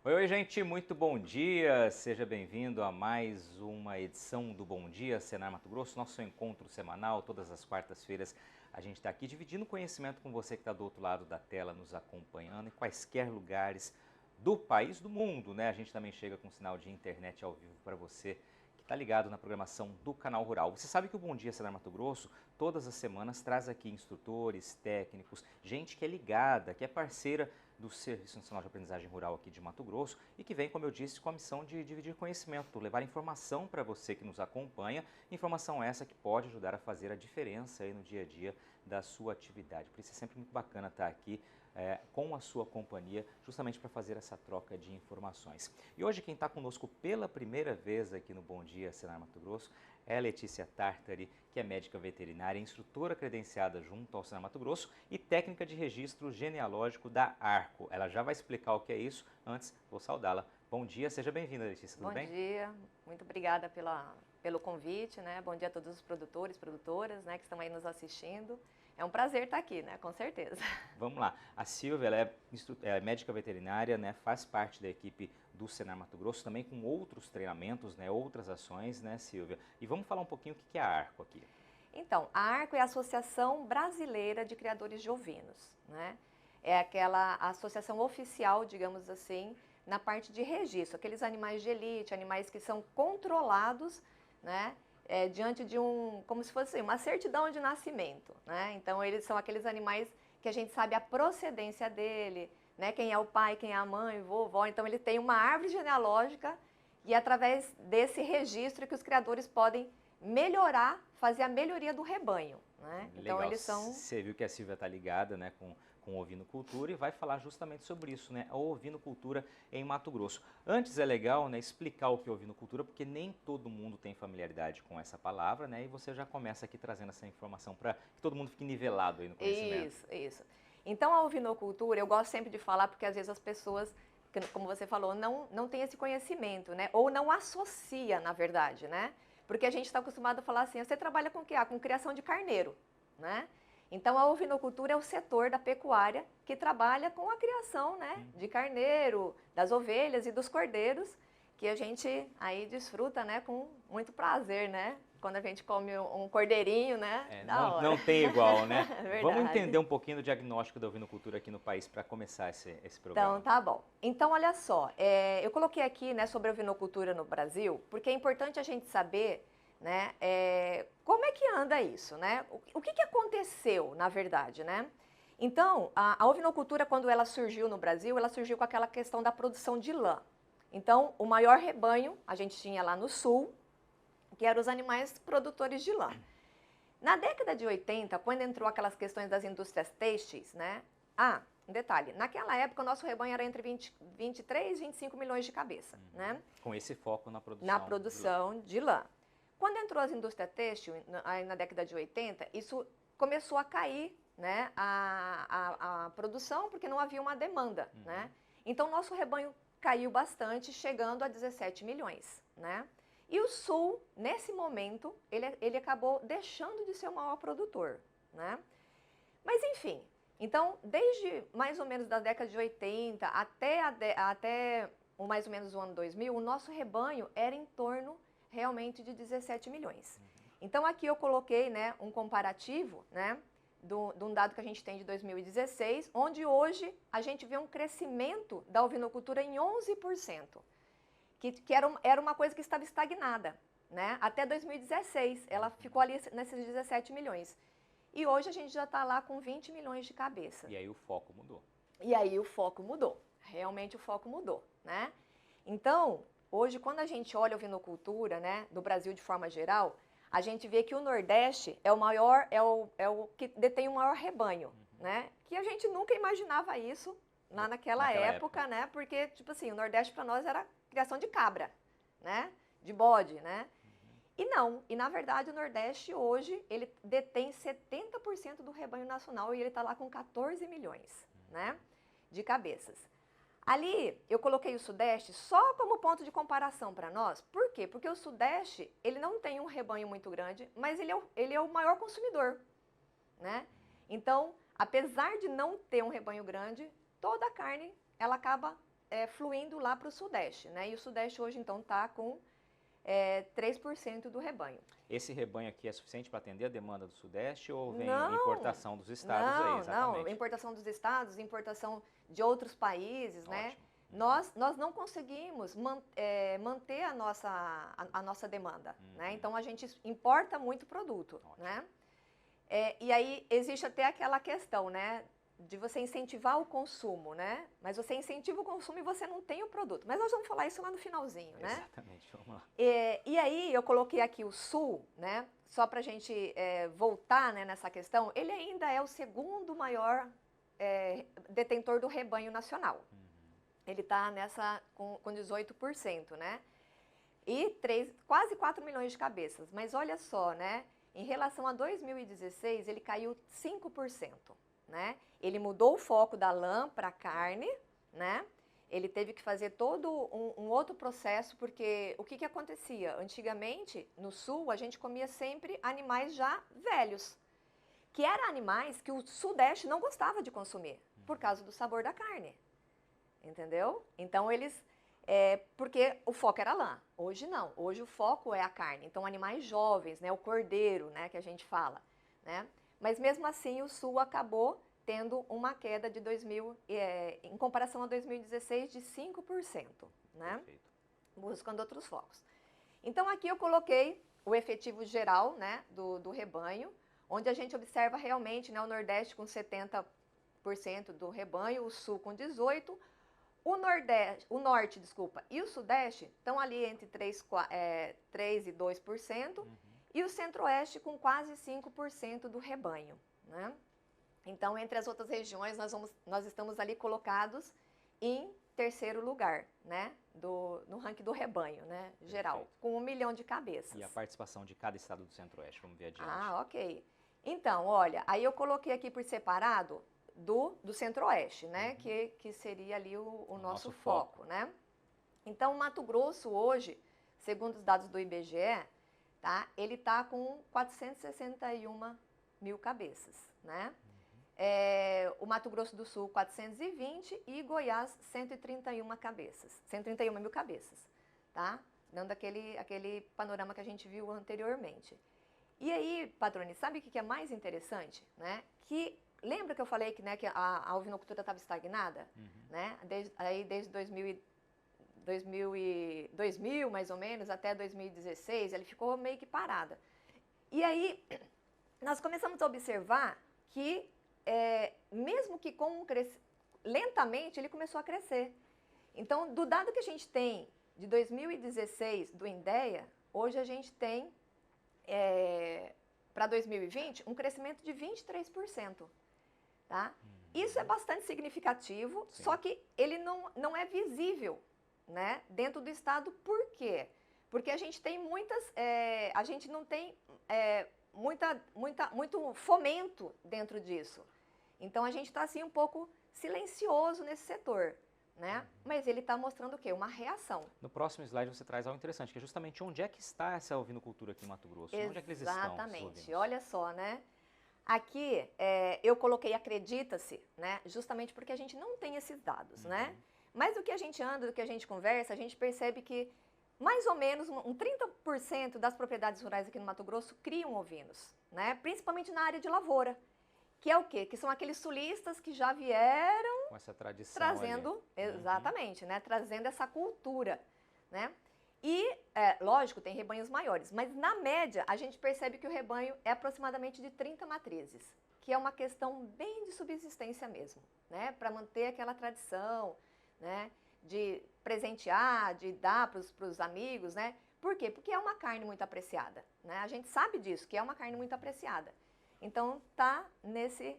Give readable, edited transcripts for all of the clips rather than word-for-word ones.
Oi, oi, gente, muito bom dia. Seja bem-vindo a mais uma edição do Bom Dia Senar Mato Grosso, nosso encontro semanal. Todas as quartas-feiras a gente está aqui dividindo conhecimento com você que está do outro lado da tela, nos acompanhando em quaisquer lugares do país, do mundo, né? A gente também chega com sinal de internet ao vivo para você que está ligado na programação do Canal Rural. Você sabe que o Bom Dia Senar Mato Grosso, todas as semanas, traz aqui instrutores, técnicos, gente que é ligada, que é parceira do Serviço Nacional de Aprendizagem Rural aqui de Mato Grosso e que vem, como eu disse, com a missão de dividir conhecimento, levar informação para você que nos acompanha, informação essa que pode ajudar a fazer a diferença aí no dia a dia da sua atividade. Por isso é sempre muito bacana estar aqui com a sua companhia, justamente para fazer essa troca de informações. E hoje quem está conosco pela primeira vez aqui no Bom Dia Senar Mato Grosso é a Letícia Tartari, que é médica veterinária, instrutora credenciada junto ao Senar Mato Grosso e técnica de registro genealógico da Arco. Ela já vai explicar o que é isso, antes vou saudá-la. Bom dia, seja bem-vinda, Letícia, tudo bem? Bom dia, muito obrigada pelo convite, né? Bom dia a todos os produtores, produtoras, né, que estão aí nos assistindo. É um prazer estar aqui, né, com certeza. Vamos lá, a Silvia ela é médica veterinária, né, faz parte da equipe do Senar Mato Grosso, também com outros treinamentos, né, outras ações, né, Silvia? E vamos falar um pouquinho o que é a Arco aqui. Então, a Arco é a Associação Brasileira de Criadores de Ovinos, né? É aquela associação oficial, digamos assim, na parte de registro, aqueles animais de elite, animais que são controlados, né? Diante de como se fosse uma certidão de nascimento, né? Então, eles são aqueles animais que a gente sabe a procedência dele, né? Quem é o pai, quem é a mãe, vovó. Então, ele tem uma árvore genealógica e através desse registro que os criadores podem melhorar, fazer a melhoria do rebanho, né? Legal. Então, eles são... Você viu que a Silvia está ligada, né, com ovinocultura e vai falar justamente sobre isso, né, a ovinocultura em Mato Grosso. Antes é legal, né, explicar o que é ovinocultura, porque nem todo mundo tem familiaridade com essa palavra, né, e você já começa aqui trazendo essa informação para que todo mundo fique nivelado aí no conhecimento. Isso. Então, a ovinocultura, eu gosto sempre de falar, porque às vezes as pessoas, como você falou, não têm esse conhecimento, né, ou não associa, na verdade, né, porque a gente está acostumado a falar assim, você trabalha com o quê? Com criação de carneiro, né? Então, a ovinocultura é o setor da pecuária que trabalha com a criação, né, de carneiro, das ovelhas e dos cordeiros, que a gente aí desfruta, né, com muito prazer, né? Quando a gente come um cordeirinho, né? Não tem igual, né? Verdade. Vamos entender um pouquinho do diagnóstico da ovinocultura aqui no país para começar esse programa. Então, tá bom. Então, olha só, eu coloquei aqui, né, sobre a ovinocultura no Brasil, porque é importante a gente saber, né, como é que anda isso, né? O que aconteceu, na verdade, né? Então, a ovinocultura, quando ela surgiu no Brasil, ela surgiu com aquela questão da produção de lã. Então, o maior rebanho a gente tinha lá no sul, que eram os animais produtores de lã. Na década de 80, quando entrou aquelas questões das indústrias têxteis, né? Um detalhe, naquela época o nosso rebanho era entre 23 e 25 milhões de cabeça, né? Com esse foco na produção. Na produção de lã. Quando entrou as indústrias têxteis, na década de 80, isso começou a cair, né, a produção, porque não havia uma demanda, né? Então, nosso rebanho caiu bastante, chegando a 17 milhões, né? E o Sul, nesse momento, ele acabou deixando de ser o maior produtor, né? Mas, enfim, então, desde mais ou menos da década de 80 até mais ou menos o ano 2000, o nosso rebanho era em torno realmente de 17 milhões. Então, aqui eu coloquei, né, um comparativo, né, de um dado que a gente tem de 2016, onde hoje a gente vê um crescimento da ovinocultura em 11%. Que era uma coisa que estava estagnada, né? Até 2016, ela ficou ali nesses 17 milhões. E hoje a gente já está lá com 20 milhões de cabeça. E aí o foco mudou. E aí o foco mudou, realmente o foco mudou, né? Então, hoje quando a gente olha a ovinocultura, né, do Brasil de forma geral, a gente vê que o Nordeste é o maior, é o que detém o maior rebanho, né? Que a gente nunca imaginava isso naquela época, né? Porque, tipo assim, o Nordeste para nós era criação de cabra, né? De bode, né? E na verdade o Nordeste hoje, ele detém 70% do rebanho nacional e ele está lá com 14 milhões, né? De cabeças. Ali, eu coloquei o Sudeste só como ponto de comparação para nós. Por quê? Porque o Sudeste, ele não tem um rebanho muito grande, mas ele é o maior consumidor, né? Então, apesar de não ter um rebanho grande, toda a carne, ela acaba fluindo lá para o Sudeste, né? E o Sudeste hoje, então, está com 3% do rebanho. Esse rebanho aqui é suficiente para atender a demanda do Sudeste ou vem Não, importação dos estados aí, exatamente? Não, importação dos estados, importação de outros países, né? Ótimo. Nós não conseguimos manter a nossa demanda, né? Então, a gente importa muito produto, né? E aí, existe até aquela questão, né? De você incentivar o consumo, né? Mas você incentiva o consumo e você não tem o produto. Mas nós vamos falar isso lá no finalzinho, né? Exatamente, vamos lá. E aí, eu coloquei aqui o Sul, né? Só para a gente voltar, né, nessa questão. Ele ainda é o segundo maior detentor do rebanho nacional. Ele está com 18%, né? E quase 4 milhões de cabeças. Mas olha só, né? Em relação a 2016, ele caiu 5%, né? Ele mudou o foco da lã para a carne, né? Ele teve que fazer todo um outro processo, porque o que acontecia? Antigamente, no Sul, a gente comia sempre animais já velhos, que eram animais que o Sudeste não gostava de consumir, por causa do sabor da carne. Entendeu? Então, porque o foco era lã. Hoje não. Hoje o foco é a carne. Então, animais jovens, né? O cordeiro, né? Que a gente fala, né? Mas mesmo assim, o Sul acabou tendo uma queda de em comparação a 2016 de 5%, né? Perfeito. Buscando outros focos. Então, aqui eu coloquei o efetivo geral, né? Do rebanho, onde a gente observa realmente, né? O Nordeste com 70% do rebanho, o Sul com 18%. O Norte, e o Sudeste estão ali entre 3 e 2%, e o Centro-Oeste com quase 5% do rebanho, né? Então, entre as outras regiões, nós estamos ali colocados em terceiro lugar, né? No ranking do rebanho, né? Geral, perfeito, com 1 milhão de cabeças. E a participação de cada estado do Centro-Oeste, vamos ver adiante. Ah, ok. Então, olha, aí eu coloquei aqui por separado do Centro-Oeste, né? Que seria ali o nosso foco, né? Então, o Mato Grosso hoje, segundo os dados do IBGE, tá? Ele está com 461 mil cabeças, né? O Mato Grosso do Sul, 420 e Goiás, 131 mil cabeças, tá? Dando aquele panorama que a gente viu anteriormente. E aí, Patrone, sabe o que é mais interessante, né? Lembra que eu falei que, né, que a ovinocultura estava estagnada? Né? Desde 2000, mais ou menos, até 2016, ele ficou meio que parada. E aí, nós começamos a observar que, mesmo que lentamente, ele começou a crescer. Então, do dado que a gente tem de 2016 do INDEA, hoje a gente tem, para 2020, um crescimento de 23%. Tá? Isso é bastante significativo, sim, só que ele não é visível, né, dentro do estado. Por quê? Porque a gente tem a gente não tem muito fomento dentro disso. Então, a gente está assim um pouco silencioso nesse setor, né? Mas ele está mostrando o quê? Uma reação. No próximo slide você traz algo interessante, que é justamente onde é que está essa ovinocultura aqui em Mato Grosso? Exatamente. Onde é que eles estão? Exatamente. Olha só, né? Aqui, eu coloquei acredita-se, né? Justamente porque a gente não tem esses dados, né? Mas do que a gente anda, do que a gente conversa, a gente percebe que mais ou menos um 30% das propriedades rurais aqui no Mato Grosso criam ovinos, né? Principalmente na área de lavoura. Que é o quê? Que são aqueles sulistas que já vieram com essa tradição trazendo, exatamente, né? Trazendo essa cultura, né? E, lógico, tem rebanhos maiores, mas na média a gente percebe que o rebanho é aproximadamente de 30 matrizes, que é uma questão bem de subsistência mesmo, né? Para manter aquela tradição, né? De presentear, de dar para os amigos, né? Por quê? Porque é uma carne muito apreciada, né? A gente sabe disso, que é uma carne muito apreciada. Então, tá nesse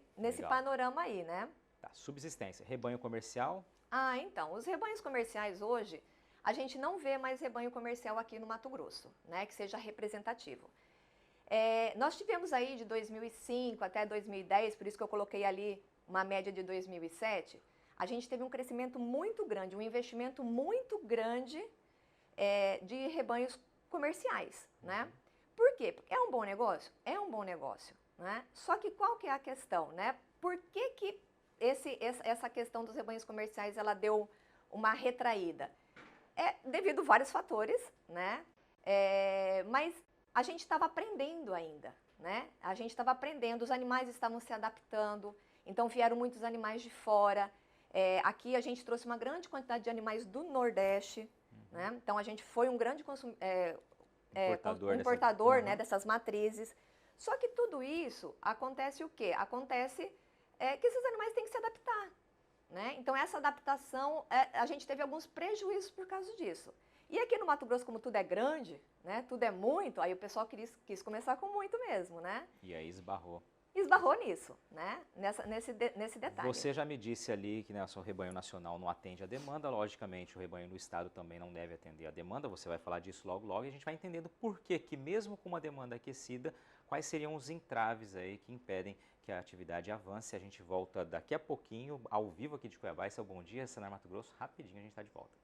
panorama aí, né? Tá, subsistência, rebanho comercial. Ah, então, os rebanhos comerciais hoje, a gente não vê mais rebanho comercial aqui no Mato Grosso, né, que seja representativo. Nós tivemos aí de 2005 até 2010, por isso que eu coloquei ali uma média de 2007, a gente teve um crescimento muito grande, um investimento muito grande de rebanhos comerciais, né? Por quê? Porque é um bom negócio? É um bom negócio, né? Só que qual que é a questão, né? Por que essa questão dos rebanhos comerciais, ela deu uma retraída? Devido a vários fatores, né? Mas a gente estava aprendendo ainda, né? A gente estava aprendendo, os animais estavam se adaptando, então vieram muitos animais de fora. Aqui a gente trouxe uma grande quantidade de animais do Nordeste, né? Então a gente foi um grande importador né, dessas matrizes. Só que tudo isso acontece o quê? Acontece que esses animais têm que se adaptar, né? Então essa adaptação, a gente teve alguns prejuízos por causa disso. E aqui no Mato Grosso, como tudo é grande, né, tudo é muito, aí o pessoal quis começar com muito mesmo, né? E aí esbarrou. Esbarrou nisso, né? Nesse detalhe. Você já me disse ali que, né, o seu rebanho nacional não atende a demanda, logicamente o rebanho no estado também não deve atender a demanda, você vai falar disso logo logo e a gente vai entendendo por que mesmo com uma demanda aquecida, quais seriam os entraves aí que impedem que a atividade avance. A gente volta daqui a pouquinho, ao vivo aqui de Cuiabá. Esse é o Bom Dia, Senar Mato Grosso. Rapidinho a gente está de volta.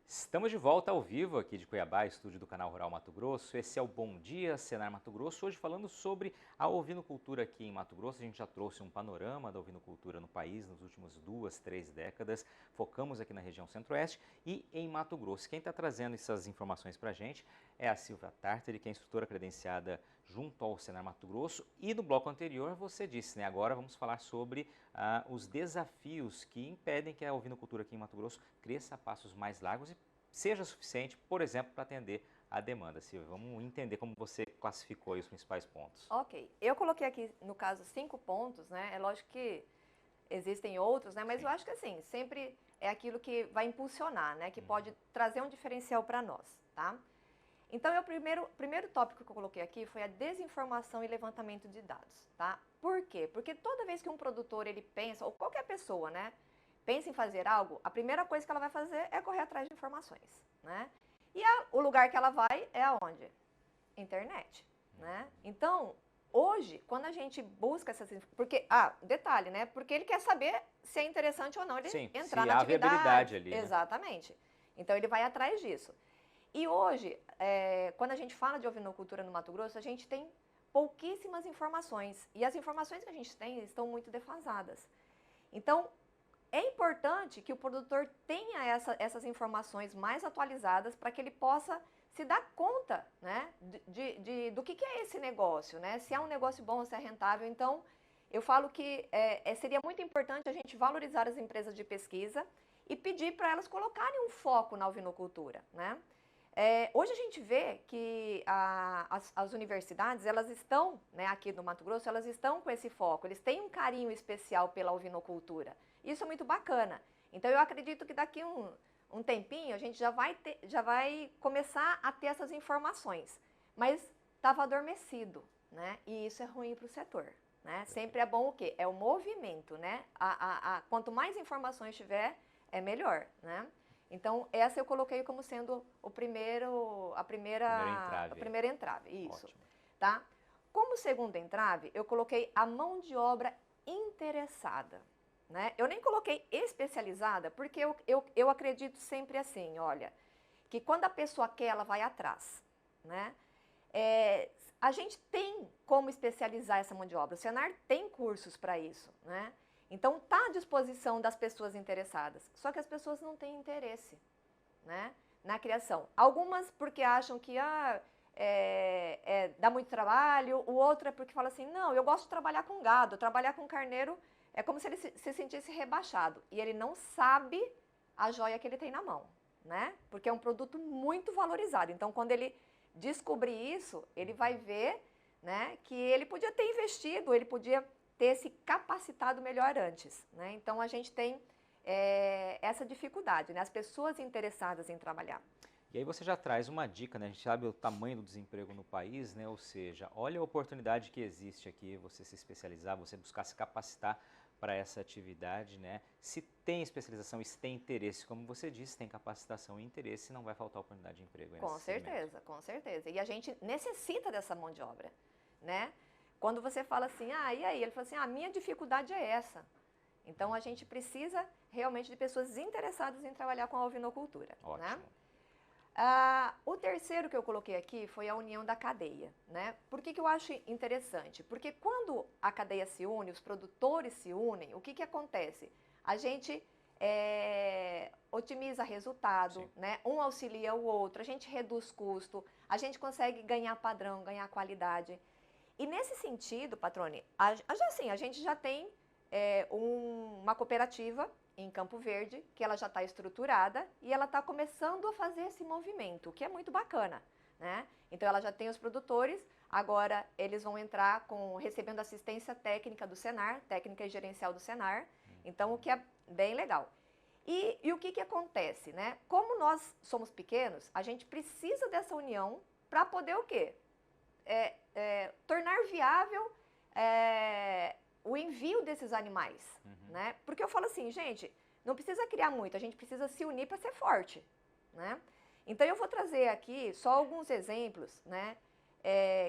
Estamos de volta ao vivo aqui de Cuiabá, estúdio do Canal Rural Mato Grosso. Esse é o Bom Dia, Senar Mato Grosso. Hoje falando sobre a ovinocultura aqui em Mato Grosso. A gente já trouxe um panorama da ovinocultura no país nos últimos 2, 3 décadas. Focamos aqui na região centro-oeste e em Mato Grosso. Quem está trazendo essas informações para a gente é a Silvia Tartari, que é instrutora credenciada junto ao Senar Mato Grosso. E no bloco anterior você disse, né? Agora vamos falar sobre os desafios que impedem que a ovinocultura aqui em Mato Grosso cresça a passos mais largos e seja suficiente, por exemplo, para atender a demanda. Silvia, vamos entender como você classificou aí os principais pontos. Ok, eu coloquei aqui, no caso, 5 pontos, né? É lógico que existem outros, né? Mas eu acho que, assim, sempre é aquilo que vai impulsionar, né? Que pode trazer um diferencial para nós, tá? Então, o primeiro tópico que eu coloquei aqui foi a desinformação e levantamento de dados, tá? Por quê? Porque toda vez que um produtor, ele pensa, ou qualquer pessoa, né? Pensa em fazer algo, a primeira coisa que ela vai fazer é correr atrás de informações, né? E o lugar que ela vai é aonde? Internet, né? Então, hoje, quando a gente busca essas informações, porque, detalhe, né? Porque ele quer saber se é interessante ou não ele entrar na atividade. Viabilidade ali, né? Exatamente. Então, ele vai atrás disso. E hoje, quando a gente fala de ovinocultura no Mato Grosso, a gente tem pouquíssimas informações. E as informações que a gente tem estão muito defasadas. Então, é importante que o produtor tenha essas informações mais atualizadas para que ele possa se dar conta, né, do que é esse negócio, né? Se é um negócio bom, se é rentável. Então, eu falo que seria muito importante a gente valorizar as empresas de pesquisa e pedir para elas colocarem um foco na ovinocultura, né? Hoje a gente vê que as universidades, elas estão, né, aqui no Mato Grosso, elas estão com esse foco, eles têm um carinho especial pela ovinocultura. Isso é muito bacana. Então eu acredito que daqui um tempinho a gente já vai começar a ter essas informações. Mas estava adormecido, né? E isso é ruim para o setor, né? Sempre é bom o quê? É o movimento, né? Quanto mais informações tiver, é melhor, né? Então, essa eu coloquei como sendo a primeira entrave. Isso. Ótimo. Tá? Como segundo entrave, eu coloquei a mão de obra interessada. Né? Eu nem coloquei especializada, porque eu acredito sempre assim, olha, que quando a pessoa quer, ela vai atrás. Né? A gente tem como especializar essa mão de obra. O Senar tem cursos para isso, né? Então, está à disposição das pessoas interessadas. Só que as pessoas não têm interesse, né, na criação. Algumas porque acham que dá muito trabalho, o outro é porque fala assim, não, eu gosto de trabalhar com gado, trabalhar com carneiro é como se ele se sentisse rebaixado. E ele não sabe a joia que ele tem na mão, né? Porque é um produto muito valorizado. Então, quando ele descobrir isso, ele vai ver, né, que ele podia ter investido, ele podia ter se capacitado melhor antes, né? Então, a gente tem essa dificuldade, né? As pessoas interessadas em trabalhar. E aí você já traz uma dica, né? A gente sabe o tamanho do desemprego no país, né? Ou seja, olha a oportunidade que existe aqui, você se especializar, você buscar se capacitar para essa atividade, né? Se tem especialização, se tem interesse, como você disse, tem capacitação e interesse, não vai faltar oportunidade de emprego. Com certeza, com certeza. E a gente necessita dessa mão de obra, né? Quando você fala assim, e aí? Ele fala assim, a minha dificuldade é essa. Então, a gente precisa realmente de pessoas interessadas em trabalhar com a ovinocultura. Ótimo. Né? O terceiro que eu coloquei aqui foi a união da cadeia, né? Por que que eu acho interessante? Porque quando a cadeia se une, os produtores se unem, o que que acontece? A gente otimiza resultado, Sim. né? Um auxilia o outro, a gente reduz custo, a gente consegue ganhar padrão, ganhar qualidade. E nesse sentido, Patrone, a gente já tem uma cooperativa em Campo Verde, que ela já está estruturada e ela está começando a fazer esse movimento, o que é muito bacana, né? Então ela já tem os produtores, agora eles vão entrar recebendo assistência técnica do Senar, técnica e gerencial do Senar, então o que é bem legal. E o que que acontece, né? Como nós somos pequenos, a gente precisa dessa união para poder o quê? Tornar viável o envio desses animais, né? Porque eu falo assim, gente, não precisa criar muito, a gente precisa se unir para ser forte, né? Então eu vou trazer aqui só alguns exemplos, né?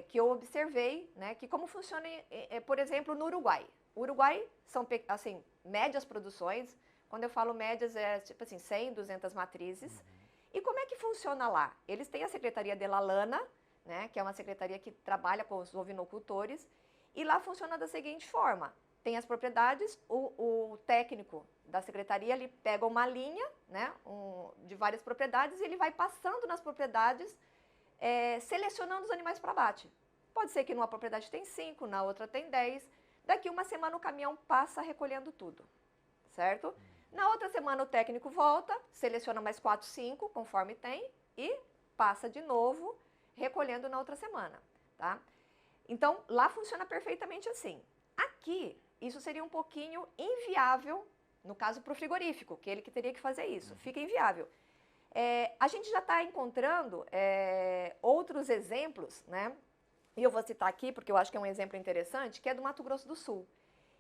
Que eu observei, né? Que como funciona, por exemplo, no Uruguai. O Uruguai são, assim, médias produções. Quando eu falo médias, tipo assim, 100, 200 matrizes. E como é que funciona lá? Eles têm a Secretaria de la Lana, né? Que é uma secretaria que trabalha com os ovinocultores. E lá funciona da seguinte forma: tem as propriedades, o técnico da secretaria, ele pega uma linha, né, de várias propriedades, e ele vai passando nas propriedades, selecionando os animais para abate. Pode ser que numa propriedade tem 5, na outra tem 10. Daqui uma semana o caminhão passa recolhendo tudo, certo? Na outra semana o técnico volta, seleciona mais 4, 5, conforme tem, e passa de novo, recolhendo na outra semana, tá? Então, lá funciona perfeitamente assim. Aqui, isso seria um pouquinho inviável, no caso para o frigorífico, que ele que teria que fazer isso. Fica inviável. A gente já está encontrando outros exemplos, né? E eu vou citar aqui, porque eu acho que é um exemplo interessante, que é do Mato Grosso do Sul.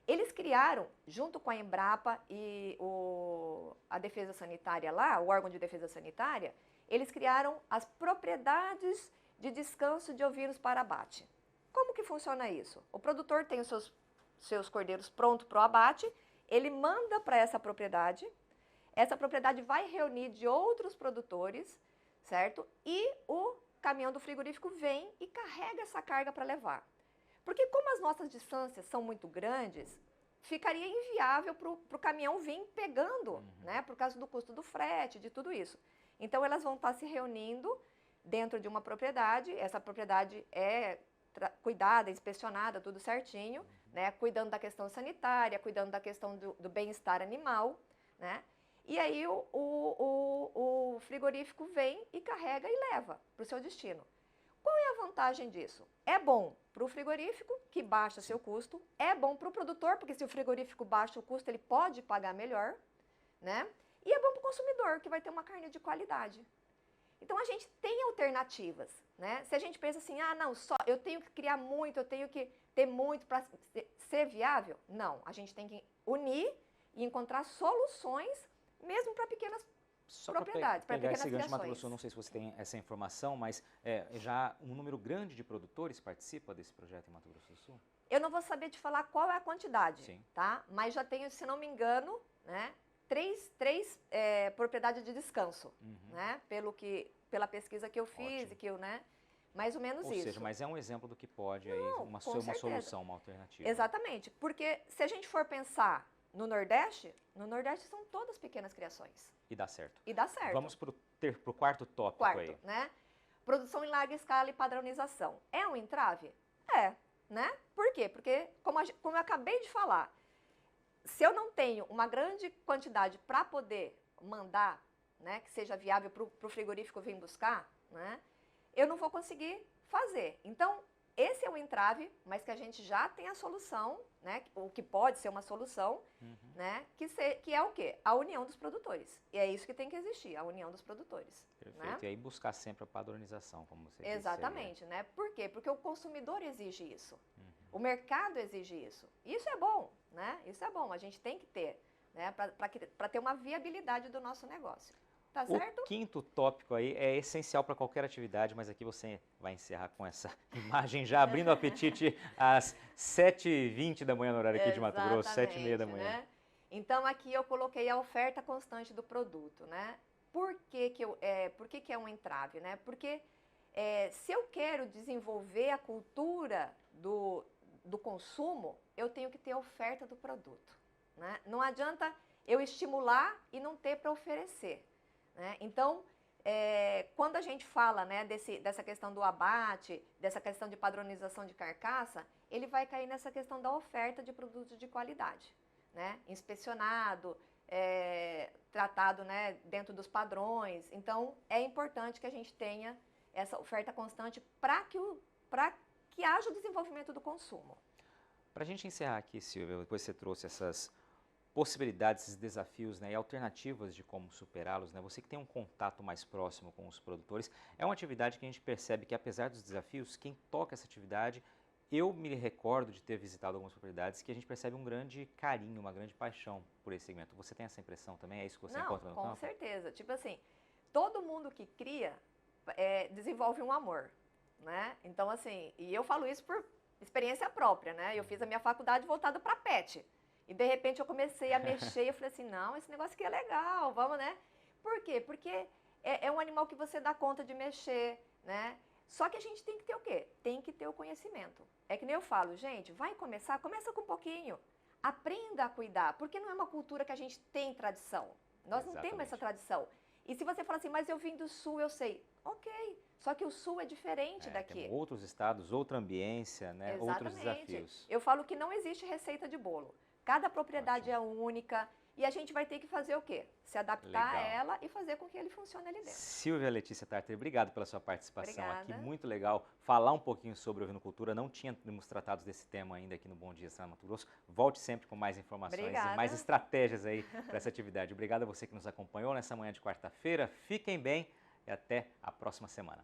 Eles criaram, junto com a Embrapa e a Defesa Sanitária lá, o órgão de defesa sanitária, eles criaram as propriedades de descanso de ovinos para abate. Como que funciona isso? O produtor tem os seus cordeiros prontos para o abate, ele manda para essa propriedade vai reunir de outros produtores, certo? E o caminhão do frigorífico vem e carrega essa carga para levar. Porque como as nossas distâncias são muito grandes, ficaria inviável para o caminhão vir pegando, né? Por causa do custo do frete, de tudo isso. Então elas vão estar se reunindo dentro de uma propriedade, essa propriedade é cuidada, inspecionada, tudo certinho, né? Cuidando da questão sanitária, cuidando da questão do bem-estar animal, né? E aí o frigorífico vem e carrega e leva para o seu destino. Qual é a vantagem disso? É bom para o frigorífico, que baixa seu custo, é bom para o produtor, porque se o frigorífico baixa o custo, ele pode pagar melhor, né? E é bom para o consumidor, que vai ter uma carne de qualidade. Então, a gente tem alternativas, né? Se a gente pensa assim, não, só eu tenho que criar muito, eu tenho que ter muito para ser viável. Não, a gente tem que unir e encontrar soluções, mesmo para pequenas propriedades, para pequenas esse gancho, Mato criações. Grosso, eu não sei se você tem essa informação, mas já um número grande de produtores participa desse projeto em Mato Grosso do Sul? Eu não vou saber te falar qual é a quantidade, Sim. tá? Mas já tenho, se não me engano, né, três propriedades de descanso, né? Pela pesquisa que eu fiz. Ótimo. E que eu, né? Mais ou menos isso. Ou seja, mas é um exemplo do que pode aí, uma solução, uma alternativa. Exatamente, porque se a gente for pensar no Nordeste são todas pequenas criações. E dá certo. E dá certo. Vamos para o quarto tópico aí. Né? Produção em larga escala e padronização. É um entrave? É, né? Por quê? Porque, como eu acabei de falar, se eu não tenho uma grande quantidade para poder mandar, né, que seja viável para o frigorífico vir buscar, né, eu não vou conseguir fazer. Então, esse é um entrave, mas que a gente já tem a solução, né, o que pode ser uma solução, né, que é o quê? A união dos produtores. E é isso que tem que existir, a união dos produtores. Perfeito. Né? E aí buscar sempre a padronização, como você disse. Exatamente, né? Por quê? Porque o consumidor exige isso. O mercado exige isso. Isso é bom, né? Isso é bom, a gente tem que ter, né, para ter uma viabilidade do nosso negócio. Tá certo? O quinto tópico aí é essencial para qualquer atividade, mas aqui você vai encerrar com essa imagem já abrindo o apetite às 7h20 da manhã no horário aqui de Mato Grosso, 7h30 da manhã. Né? Então aqui eu coloquei a oferta constante do produto, né? Por que é um entrave, né? Porque se eu quero desenvolver a cultura do consumo, eu tenho que ter oferta do produto, né? Não adianta eu estimular e não ter para oferecer, né? Então, quando a gente fala, né, dessa questão do abate, dessa questão de padronização de carcaça, ele vai cair nessa questão da oferta de produtos de qualidade, né? Inspecionado, tratado, né, dentro dos padrões. Então, é importante que a gente tenha essa oferta constante para que haja o desenvolvimento do consumo. Para a gente encerrar aqui, Silvia, depois você trouxe essas possibilidades, esses desafios, né, e alternativas de como superá-los, né? Você que tem um contato mais próximo com os produtores, é uma atividade que a gente percebe que, apesar dos desafios, quem toca essa atividade, eu me recordo de ter visitado algumas propriedades que a gente percebe um grande carinho, uma grande paixão por esse segmento. Você tem essa impressão também? É isso que você encontra no campo? Com certeza. Tipo assim, todo mundo que cria desenvolve um amor, né? Então, assim, e eu falo isso por experiência própria, né? Eu fiz a minha faculdade voltada para pet. E de repente eu comecei a mexer e eu falei assim, não, esse negócio aqui é legal, vamos, né? Por quê? Porque é um animal que você dá conta de mexer, né? Só que a gente tem que ter o quê? Tem que ter o conhecimento. É que nem eu falo, gente, começa com um pouquinho. Aprenda a cuidar, porque não é uma cultura que a gente tem tradição. Nós não temos essa tradição. E se você fala assim, mas eu vim do Sul, eu sei. Ok, só que o Sul é diferente daqui. Tem outros estados, outra ambiência, né? Outros desafios. Eu falo que não existe receita de bolo. Cada propriedade é única e a gente vai ter que fazer o quê? Se adaptar a ela e fazer com que ele funcione ali dentro. Silvia Letícia Tarter, obrigado pela sua participação Obrigada. aqui. Muito legal falar um pouquinho sobre ovinocultura. Não tínhamos tratado desse tema ainda aqui no Bom Dia Senado Mato Grosso. Volte sempre com mais informações e mais estratégias aí para essa atividade. Obrigado a você que nos acompanhou nessa manhã de quarta-feira. Fiquem bem e até a próxima semana.